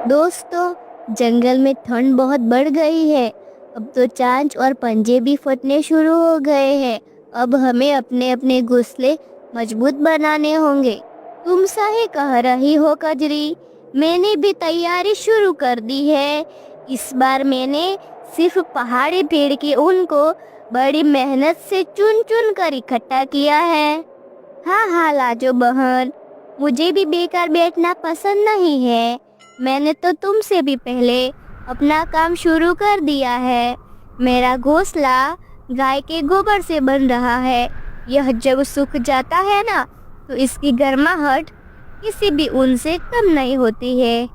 दोस्तों, जंगल में ठंड बहुत बढ़ गई है। अब तो चांच और पंजे भी फटने शुरू हो गए हैं। अब हमें अपने अपने घोंसले मजबूत बनाने होंगे। तुम सही कह रही हो कजरी। मैंने भी तैयारी शुरू कर दी है। इस बार मैंने सिर्फ पहाड़ी पेड़ के ऊन को बड़ी मेहनत से चुन चुन कर इकट्ठा किया है। हाँ हाँ लाजो बहन, मुझे भी बेकार बैठना पसंद नहीं है। मैंने तो तुमसे भी पहले अपना काम शुरू कर दिया है। मेरा घोंसला गाय के गोबर से बन रहा है। यह जब सूख जाता है ना, तो इसकी गर्माहट किसी भी ऊन से कम नहीं होती है।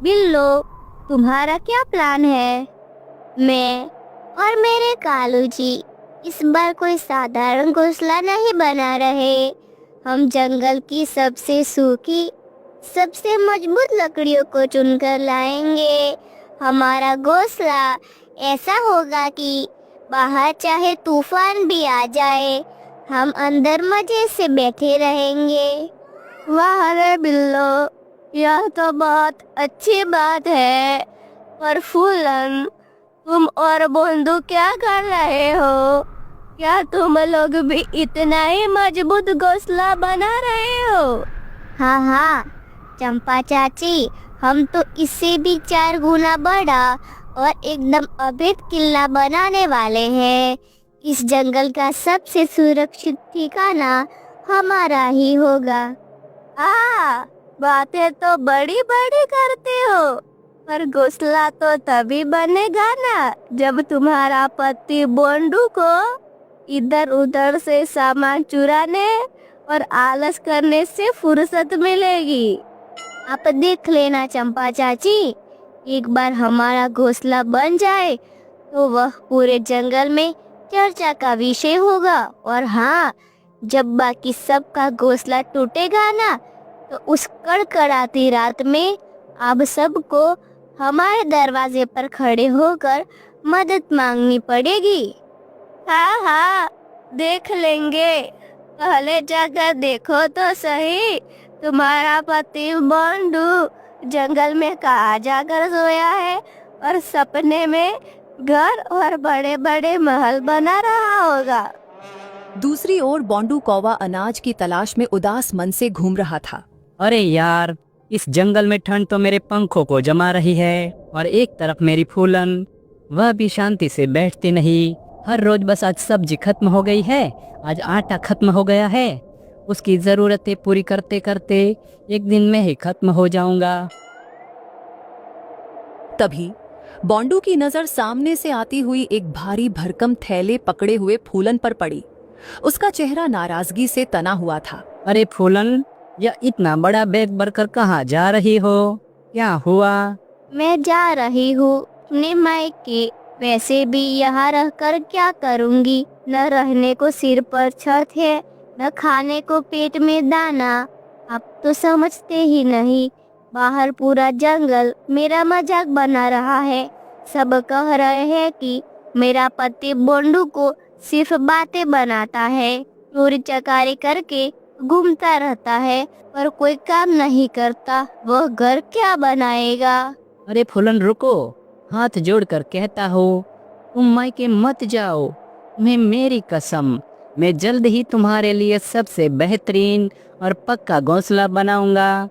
बिल्लो, तुम्हारा क्या प्लान है? मैं और मेरे कालू जी इस बार कोई साधारण घोंसला नहीं बना रहे। हम जंगल की सबसे सूखी, सबसे मजबूत लकड़ियों को चुनकर लाएंगे। हमारा घोंसला ऐसा होगा कि बाहर चाहे तूफान भी आ जाए, हम अंदर मजे से बैठे रहेंगे। वाह रे बिल्लो, यह तो बहुत अच्छी बात है। पर फूलन, तुम और बोंदू क्या कर रहे हो? क्या तुम लोग भी इतना ही मजबूत घोंसला बना रहे हो? हाँ हाँ चंपा चाची, हम तो इससे भी 4 गुना बड़ा और एकदम अभेद किला बनाने वाले हैं। इस जंगल का सबसे सुरक्षित ठिकाना हमारा ही होगा। बातें तो बड़ी बड़ी करते हो, पर घोंसला तो तभी बनेगा ना जब तुम्हारा पति बोंडू को इधर उधर से सामान चुराने और आलस करने से फुर्सत मिलेगी। आप देख लेना चंपा चाची, एक बार हमारा घोंसला बन जाए तो वह पूरे जंगल में चर्चा का विषय होगा। और हाँ, जब बाकी सबका घोंसला टूटेगा ना, तो उस कड़कड़ाती रात में आप सबको हमारे दरवाजे पर खड़े होकर मदद मांगनी पड़ेगी। हाँ हाँ देख लेंगे। पहले जाकर देखो तो सही, तुम्हारा पति बोंडू जंगल में कहाँ जाकर सोया है और सपने में घर और बड़े बड़े महल बना रहा होगा। दूसरी ओर बोंडू कौवा अनाज की तलाश में उदास मन से घूम रहा था। अरे यार, इस जंगल में ठंड तो मेरे पंखों को जमा रही है और एक तरफ मेरी फूलन, वह भी शांति से बैठती नहीं। हर रोज बस आज सब्जी खत्म हो गई है, आज आटा खत्म हो गया है। उसकी ज़रूरतें पूरी करते करते एक दिन में ही खत्म हो जाऊंगा। तभी बोंडू की नजर सामने से आती हुई एक भारी भरकम थैले पकड़े हुए फूलन पर पड़ी। उसका चेहरा नाराजगी से तना हुआ था। अरे फूलन, यह इतना बड़ा बैग भरकर कहाँ जा रही हो? क्या हुआ? मैं जा रही हूँ अपने मायके। वैसे भी यहाँ रहकर क्या करूँगी? न रहने को सिर पर छत है, न खाने को पेट में दाना। आप तो समझते ही नहीं, बाहर पूरा जंगल मेरा मजाक बना रहा है। सब कह रहे हैं कि मेरा पति बोंडू को सिर्फ बातें बनाता है, चोरी चकारी करके घूमता रहता है, पर कोई काम नहीं करता। वह घर क्या बनाएगा? अरे फूलन रुको, हाथ जोड़कर कहता हो, तुम मायके मत जाओ। तुम्हें मेरी कसम, मैं जल्द ही तुम्हारे लिए सबसे बेहतरीन और पक्का घोंसला बनाऊंगा।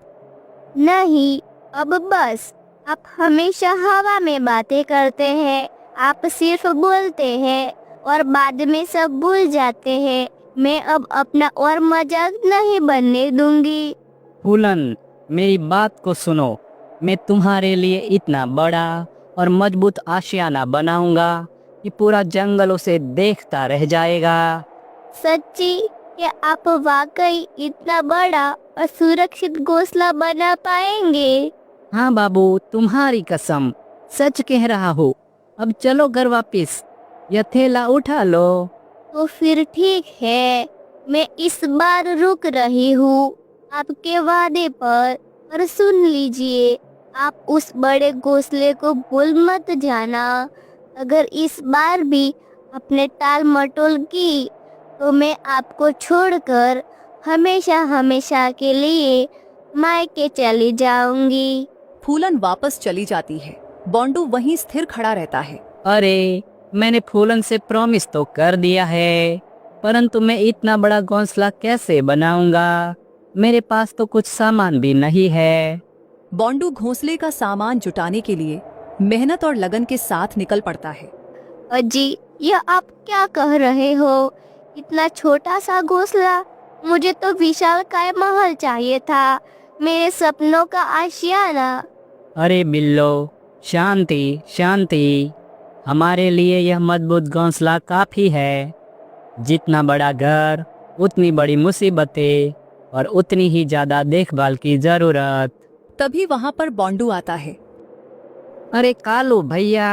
नहीं, अब बस। आप हमेशा हवा में बातें करते हैं। आप सिर्फ बोलते हैं और बाद में सब भूल जाते हैं। मैं अब अपना और मजाक नहीं बनने दूंगी। फूलन, मेरी बात को सुनो। मैं तुम्हारे लिए इतना बड़ा और मजबूत आशियाना बनाऊंगा कि पूरा जंगल उसे देखता रह जाएगा। सच्ची? क्या आप वाकई इतना बड़ा और सुरक्षित घोंसला बना पाएंगे? हाँ बाबू, तुम्हारी कसम, सच कह रहा हूँ। अब चलो घर वापिस, यह थैला उठा लो। तो फिर ठीक है, मैं इस बार रुक रही हूँ आपके वादे पर। और सुन लीजिए, आप उस बड़े घोंसले को भूल मत जाना। अगर इस बार भी अपने टाल मटोल की, तो मैं आपको छोड़कर हमेशा हमेशा के लिए मायके चली जाऊंगी। फूलन वापस चली जाती है, बोंडू वहीं स्थिर खड़ा रहता है। अरे, मैंने फूलन से प्रॉमिस तो कर दिया है, परंतु मैं इतना बड़ा घोंसला कैसे बनाऊंगा? मेरे पास तो कुछ सामान भी नहीं है। बोंडू घोंसले का सामान जुटाने के लिए मेहनत और लगन के साथ निकल पड़ता है। अजी, यह आप क्या कह रहे हो? इतना छोटा सा घोंसला? मुझे तो विशालकाय महल चाहिए था, मेरे सपनों का आशियाना। अरे बिल्लो, शांति शांति। हमारे लिए यह मजबूत घोंसला काफी है। जितना बड़ा घर, उतनी बड़ी मुसीबतें और उतनी ही ज्यादा देखभाल की जरूरत। तभी वहां पर बोंडू आता है। अरे कालू भैया,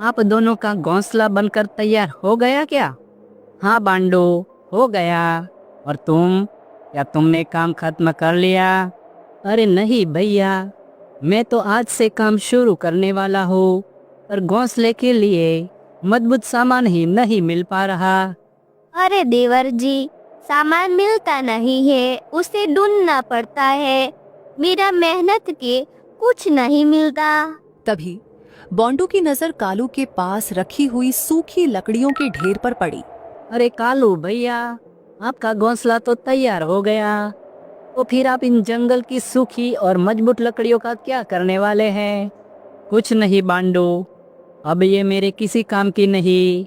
आप दोनों का घोंसला बनकर तैयार हो गया क्या? हाँ बांडू, हो गया। और तुम, क्या तुमने काम खत्म कर लिया? अरे नहीं भैया, मैं तो आज से काम शुरू करने वाला हूँ, पर घोंसले के लिए मजबूत सामान ही नहीं मिल पा रहा। अरे देवर जी, सामान मिलता नहीं है, उसे ढूंढना पड़ता है। मेरा मेहनत के कुछ नहीं मिलता। तभी बोंडू की नजर कालू के पास रखी हुई सूखी लकड़ियों के ढेर पर पड़ी। अरे कालू भैया, आपका घोंसला तो तैयार हो गया, तो फिर आप इन जंगल की सूखी और मजबूत लकड़ियों का क्या करने वाले हैं? कुछ नहीं बांडू, अब ये मेरे किसी काम की नहीं।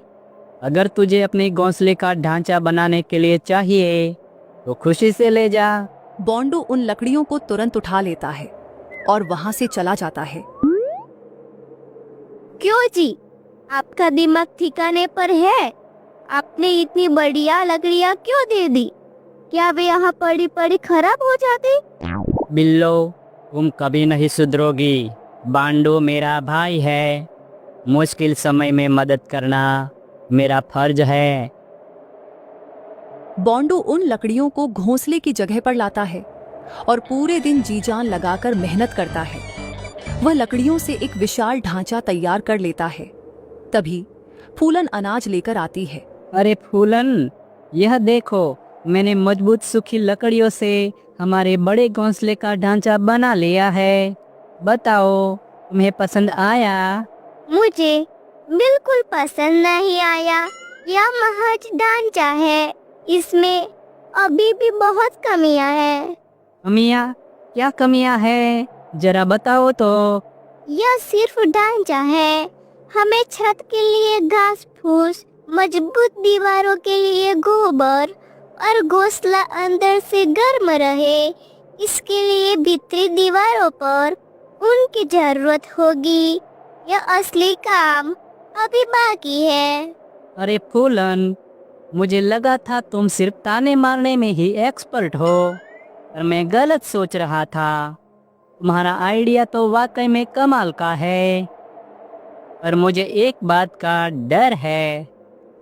अगर तुझे अपने घोंसले का ढांचा बनाने के लिए चाहिए तो खुशी से ले जा। बोंडू उन लकड़ियों को तुरंत उठा लेता है और वहां से चला जाता है। क्यों जी, आपका दिमाग ठिकाने पर है? आपने इतनी बढ़िया लकड़ियाँ क्यों दे दी? क्या वे यहाँ पड़ी पड़ी खराब हो जाती? बिल्लो, तुम कभी नहीं सुधरोगी। बांडू मेरा भाई है, मुश्किल समय में मदद करना मेरा फर्ज है। बोंडू उन लकड़ियों को घोंसले की जगह पर लाता है और पूरे दिन जी जान लगाकर मेहनत करता है। वह लकड़ियों से एक विशाल ढांचा तैयार कर लेता है। तभी फूलन अनाज लेकर आती है। अरे फूलन, यह देखो, मैंने मजबूत सूखी लकड़ियों से हमारे बड़े घोंसले का ढांचा बना लिया है। बताओ, तुम्हें पसंद आया? मुझे बिल्कुल पसंद नहीं आया। यह महज ढांचा है, इसमें अभी भी बहुत कमियां हैं। कमियाँ? क्या कमियाँ है? जरा बताओ तो। यह सिर्फ ढांचा है, हमें छत के लिए घास फूस, मजबूत दीवारों के लिए गोबर और घोंसला अंदर से गर्म रहे, इसके लिए भीतरी दीवारों पर उनकी जरूरत होगी। यह असली काम अभी बाकी है। अरे फूलन, मुझे लगा था तुम सिर्फ ताने मारने में ही एक्सपर्ट हो, पर मैं गलत सोच रहा था। तुम्हारा आइडिया तो वाकई में कमाल का है, पर मुझे एक बात का डर है।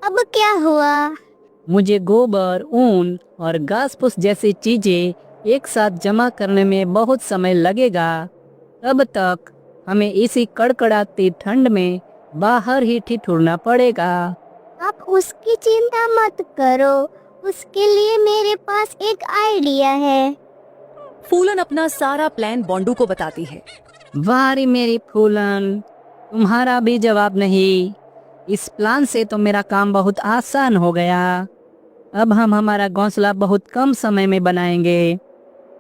अब क्या हुआ? मुझे गोबर, ऊन और घास फूस जैसी चीजें एक साथ जमा करने में बहुत समय लगेगा। तब तक हमें इसी कड़कड़ाती ठंड में बाहर ही ठिठुरना पड़ेगा। आप उसकी चिंता मत करो, उसके लिए मेरे पास एक आइडिया है। फूलन अपना सारा प्लान बोंडू को बताती है। वाह रे मेरी फूलन, तुम्हारा भी जवाब नहीं। इस प्लान से तो मेरा काम बहुत आसान हो गया। अब हम हमारा घोंसला बहुत कम समय में बनाएंगे।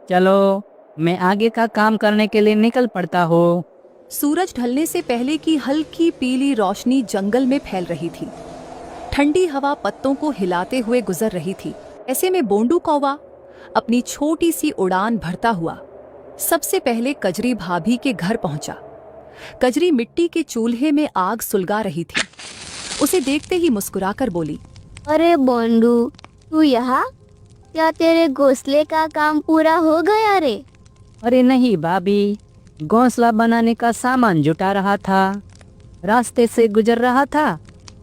चलो, मैं आगे का काम करने के लिए निकल पड़ता हूँ। सूरज ढलने से पहले की हल्की पीली रोशनी जंगल में फैल रही थी। ठंडी हवा पत्तों को हिलाते हुए गुजर रही थी। ऐसे में बोंडू कौवा अपनी छोटी सी उड़ान भरता हुआ सबसे पहले कजरी भाभी के घर पहुंचा। कजरी मिट्टी के चूल्हे में आग सुलगा रही थी। उसे देखते ही मुस्कुराकर बोली, अरे बोंडू, तू यहाँ? क्या तेरे घोंसले का काम पूरा हो गया रे? अरे नहीं भाभी, घोंसला बनाने का सामान जुटा रहा था। रास्ते से गुजर रहा था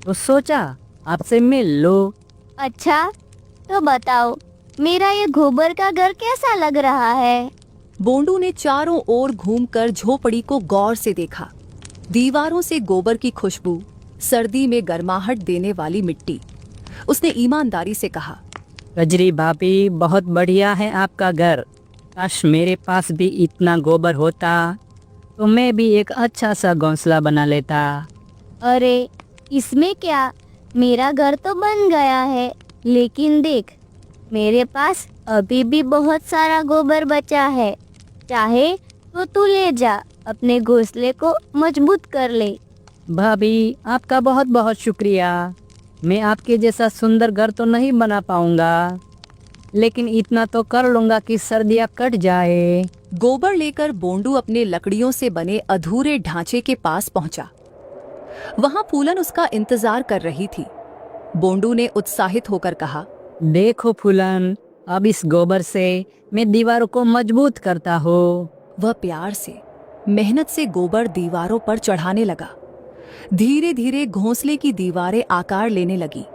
तो सोचा आपसे मिल लो। अच्छा, तो बताओ, मेरा ये गोबर का घर कैसा लग रहा है? बोंडू ने चारों ओर घूमकर झोपड़ी को गौर से देखा। दीवारों से गोबर की खुशबू, सर्दी में गर्माहट देने वाली मिट्टी। उसने ईमानदारी से कहा, कजरी भाभी, बहुत बढ़िया है आपका घर। काश मेरे पास भी इतना गोबर होता। तो मैं भी एक अच्छा सा घोंसला बना लेता। अरे इसमें क्या, मेरा घर तो बन गया है, लेकिन देख मेरे पास अभी भी बहुत सारा गोबर बचा है। चाहे तो तू ले जा, अपने घोंसले को मजबूत कर ले। भाभी आपका बहुत बहुत शुक्रिया। मैं आपके जैसा सुंदर घर तो नहीं बना पाऊंगा, लेकिन इतना तो कर लूंगा कि सर्दियाँ कट जाए। गोबर लेकर बोंडू अपने लकड़ियों से बने अधूरे ढांचे के पास पहुंचा। वहां फूलन उसका इंतजार कर रही थी। बोंडू ने उत्साहित होकर कहा, देखो फूलन, अब इस गोबर से मैं दीवारों को मजबूत करता हूँ। वह प्यार से मेहनत से गोबर दीवारों पर चढ़ाने लगा। धीरे धीरे घोंसले की दीवारें आकार लेने लगी।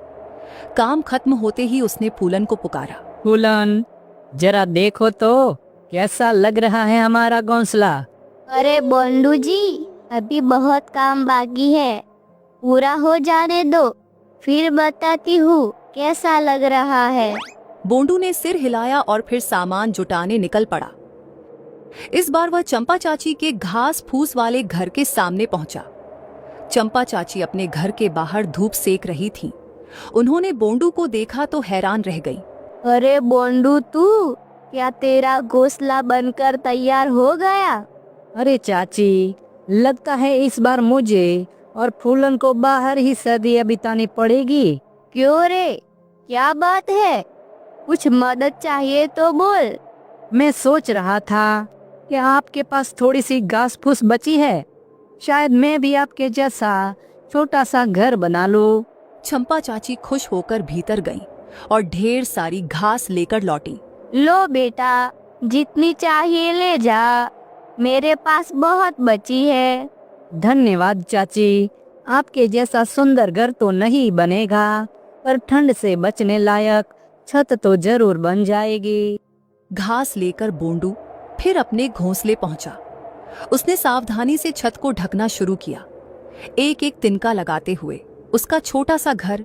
काम खत्म होते ही उसने फूलन को पुकारा। फूलन, जरा देखो तो कैसा लग रहा है हमारा घोंसला। अरे बोंडू जी, अभी बहुत काम बाकी है, पूरा हो जाने दो, फिर बताती हूँ कैसा लग रहा है। बोंडू ने सिर हिलाया और फिर सामान जुटाने निकल पड़ा। इस बार वह चंपा चाची के घास फूस वाले घर के सामने पहुंचा। चंपा चाची अपने घर के बाहर धूप सेक रही थीं। उन्होंने बोंडू को देखा तो हैरान रह गई। अरे बोंडू, तू क्या तेरा घोंसला बनकर तैयार हो गया? अरे चाची, लगता है इस बार मुझे और फूलन को बाहर ही सर्दियाँ बितानी पड़ेगी। क्यों रे, क्या बात है? कुछ मदद चाहिए तो बोल। मैं सोच रहा था कि आपके पास थोड़ी सी घास फूस बची है, शायद मैं भी आपके जैसा छोटा सा घर बना लूं। चंपा चाची खुश होकर भीतर गईं और ढेर सारी घास लेकर लौटी। लो बेटा, जितनी चाहिए ले जा, मेरे पास बहुत बची है। धन्यवाद चाची, आपके जैसा सुंदर घर तो नहीं बनेगा, पर ठंड से बचने लायक छत तो जरूर बन जाएगी। घास लेकर बोंडू फिर अपने घोंसले पहुंचा। उसने सावधानी से छत को ढकना शुरू किया, एक एक तिनका लगाते हुए। उसका छोटा सा घर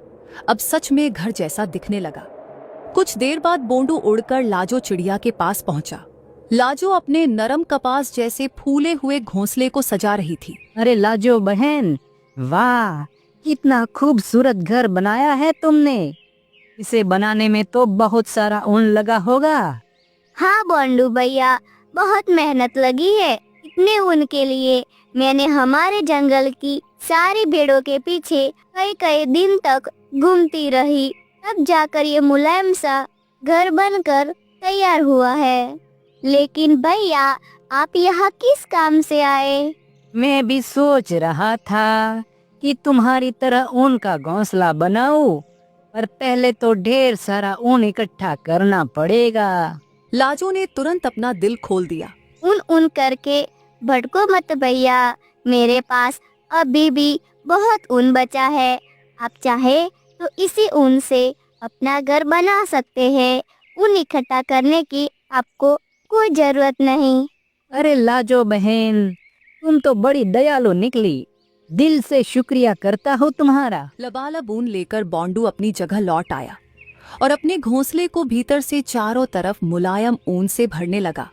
अब सच में घर जैसा दिखने लगा। कुछ देर बाद बोंडू उड़कर लाजो चिड़िया के पास पहुंचा। लाजो अपने नरम कपास जैसे फूले हुए घोंसले को सजा रही थी। अरे लाजो बहन, वाह, कितना खूबसूरत घर बनाया है तुमने। इसे बनाने में तो बहुत सारा ऊन लगा होगा। हाँ बोंडू भैया, बहुत मेहनत लगी है। इतने ऊन के लिए मैंने हमारे जंगल की सारी भेड़ों के पीछे कई कई दिन तक घूमती रही, तब जाकर ये मुलायम सा घर बनकर तैयार हुआ है। लेकिन भैया, आप यहाँ किस काम से आए? मैं भी सोच रहा था कि तुम्हारी तरह ऊन का घोंसला बनाऊं, पर पहले तो ढेर सारा ऊन इकट्ठा करना पड़ेगा। लाजो ने तुरंत अपना दिल खोल दिया। ऊन करके भटको मत भैया, मेरे पास अभी भी बहुत ऊन बचा है। आप चाहे तो इसी ऊन से अपना घर बना सकते हैं। ऊन इकट्ठा करने की आपको कोई जरूरत नहीं। अरे लाजो बहन, तुम तो बड़ी दयालु निकली, दिल से शुक्रिया करता हूँ तुम्हारा। लबालब ऊन लेकर बोंडू अपनी जगह लौट आया और अपने घोंसले को भीतर से चारों तरफ मुलायम ऊन से भरने लगा।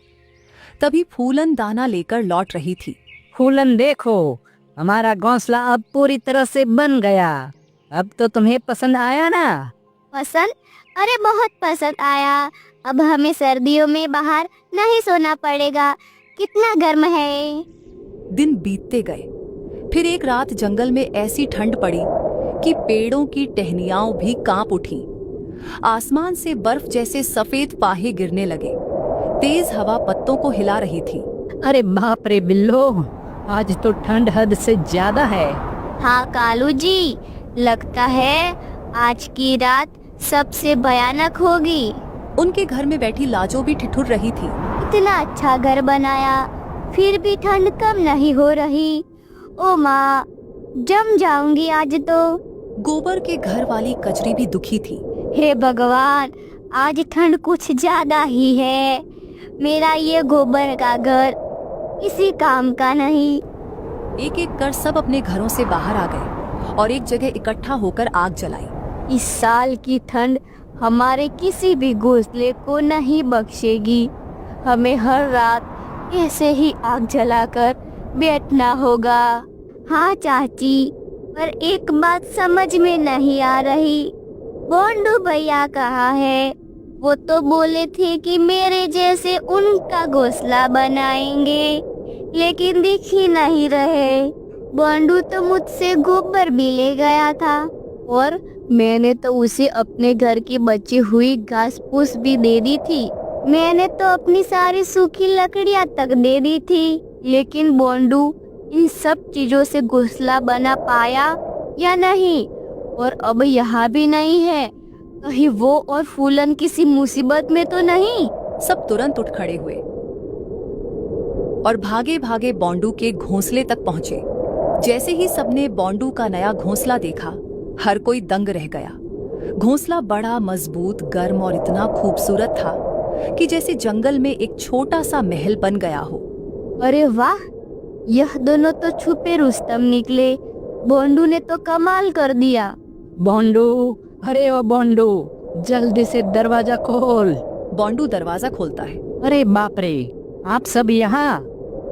तभी फूलन दाना लेकर लौट रही थी। फूलन देखो, हमारा घोंसला अब पूरी तरह से बन गया। अब तो तुम्हें पसंद आया ना? पसंद? अरे बहुत पसंद आया। अब हमें सर्दियों में बाहर नहीं सोना पड़ेगा। कितना गर्म है। दिन बीतते गए। फिर एक रात जंगल में ऐसी ठंड पड़ी कि पेड़ों की टहनियां भी कांप उठीं। आसमान से बर्फ जैसे सफेद फाहे गिरने लगे। तेज हवा पत्तों को हिला रही थी। अरे बाप रे बिल्लो, आज तो ठंड हद से ज्यादा है। हाँ कालू जी, लगता है आज की रात सबसे भयानक होगी। उनके घर में बैठी लाजो भी ठिठुर रही थी। इतना अच्छा घर बनाया, फिर भी ठंड कम नहीं हो रही। ओ माँ, जम जाऊंगी आज तो। गोबर के घर वाली कचरी भी दुखी थी। हे भगवान, आज ठंड कुछ ज्यादा ही है। मेरा ये गोबर का घर किसी काम का नहीं। एक एक कर सब अपने घरों से बाहर आ गए और एक जगह इकट्ठा होकर आग जलाई। इस साल की ठंड हमारे किसी भी घोंसले को नहीं बख्शेगी। हमें हर रात ऐसे ही आग जलाकर बैठना होगा। हाँ चाची, पर एक बात समझ में नहीं आ रही। बोंडू भैया कहाँ है? वो तो बोले थे कि मेरे जैसे उनका घोंसला बनाएंगे, लेकिन दिख ही नहीं रहे। बोंडू तो मुझसे गोबर भी ले गया था, और मैंने तो उसे अपने घर की बची हुई घास फूस भी दे दी थी। मैंने तो अपनी सारी सूखी लकड़ियां तक दे दी थी, लेकिन बोंडू इन सब चीजों से घोंसला बना पाया या नहीं? और अब यहाँ भी नहीं है। कहीं वो और फूलन किसी मुसीबत में तो नहीं? सब तुरंत उठ खड़े हुए और भागे भागे बोंडू के घोंसले तक पहुंचे। जैसे ही सबने बोंडू का नया घोंसला देखा, हर कोई दंग रह गया। घोंसला बड़ा मजबूत, गर्म और इतना खूबसूरत था कि जैसे जंगल में एक छोटा सा महल बन गया हो। अरे वाह, यह दोनों तो छुपे रुस्तम निकले। बोंडू ने तो कमाल कर दिया। बोंडू, अरे ओ बोंडू, जल्दी से दरवाजा खोल। बोंडू दरवाजा खोलता है। अरे बाप रे, आप सब यहाँ?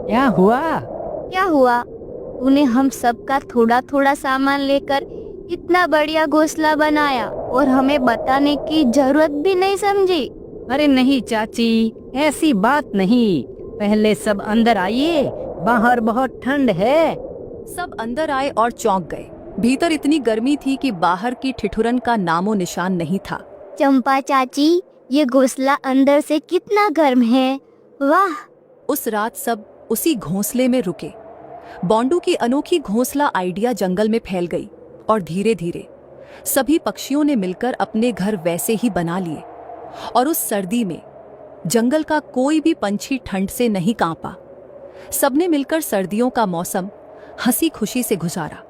क्या हुआ? क्या हुआ? तूने हम सबका थोड़ा थोड़ा सामान लेकर इतना बढ़िया घोंसला बनाया और हमें बताने की जरूरत भी नहीं समझी। अरे नहीं चाची, ऐसी बात नहीं। पहले सब अंदर आइए, बाहर बहुत ठंड है। सब अंदर आए और चौंक गए। भीतर इतनी गर्मी थी कि बाहर की ठिठुरन का नामो निशान नहीं था। चंपा चाची, ये घोंसला अंदर से कितना गर्म है। वाह! उस रात सब उसी घोंसले में रुके। बोंडू की अनोखी घोंसला आइडिया जंगल में फैल गई और धीरे धीरे सभी पक्षियों ने मिलकर अपने घर वैसे ही बना लिए। और उस सर्दी में जंगल का कोई भी पंछी ठंड से नहीं कांपा। सबने मिलकर सर्दियों का मौसम हंसी खुशी से गुजारा।